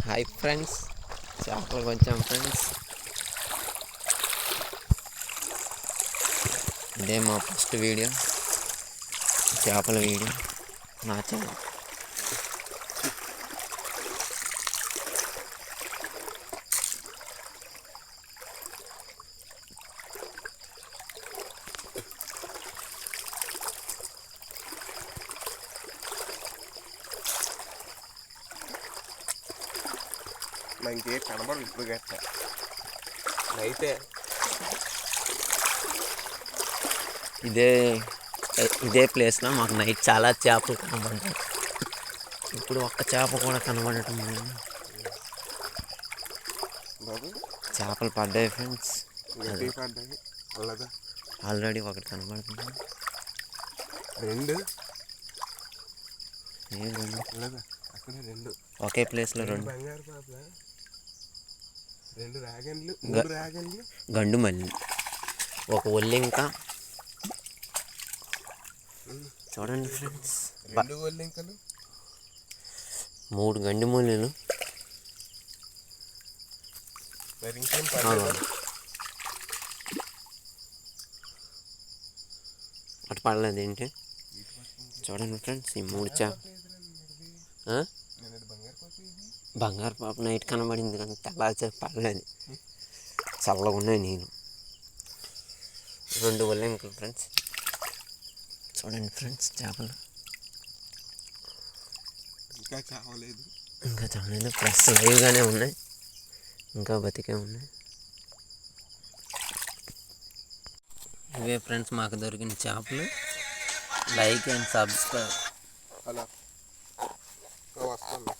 Hi friends, చేపలకు వచ్చాం friends. ఇదే మా ఫస్ట్ వీడియో, చేపల వీడియో నా ఛానల్. ఇంకే కనబడు ఇప్పుడు గట్ట అయితే ఇదే ప్లేస్లో మాకు నైట్ చాలా చేపలు కనబడ్డాయి. ఇప్పుడు ఒక్క చేప కూడా కనబడటం లేదు. చేపలు పడ్డాయి ఫ్రెండ్స్, పడ్డాయి. అలాగా ఆల్రెడీ ఒకటి కనబడుతుంది. రెండు అక్కడ ఒకే ప్లేస్లో రెండు బంగారు పాప, రెండు రాగన్లు, మూడు రాగన్లు, గండు మల్లి, ఒక ఒళ్ళింక. చూడండి ఫ్రెండ్స్, రెండు ఒళ్ళింకలు, 3 గండి మూలీలు. మరి ఇంకేం పడలేదు. అటు పడలేదు ఏంటి? చూడండి ఫ్రెండ్స్, ఈ 3 చేప. బంగారు పాప నైట్ కనబడింది కానీ తెల్లారి పడలేదు. చల్లగా ఉన్నాయి నీళ్ళు. 2 ఒళ్ళింకలు ఫ్రెండ్స్. చూడండి ఫ్రెండ్స్, చేపలు ఇంకా చావలేదు. ప్లస్ లైవ్గానే ఉన్నాయి, ఇంకా బతికే ఉన్నాయి. ఇవే ఫ్రెండ్స్ మాకు దొరికిన చేపలు. Like and subscribe. అలా వస్తాను.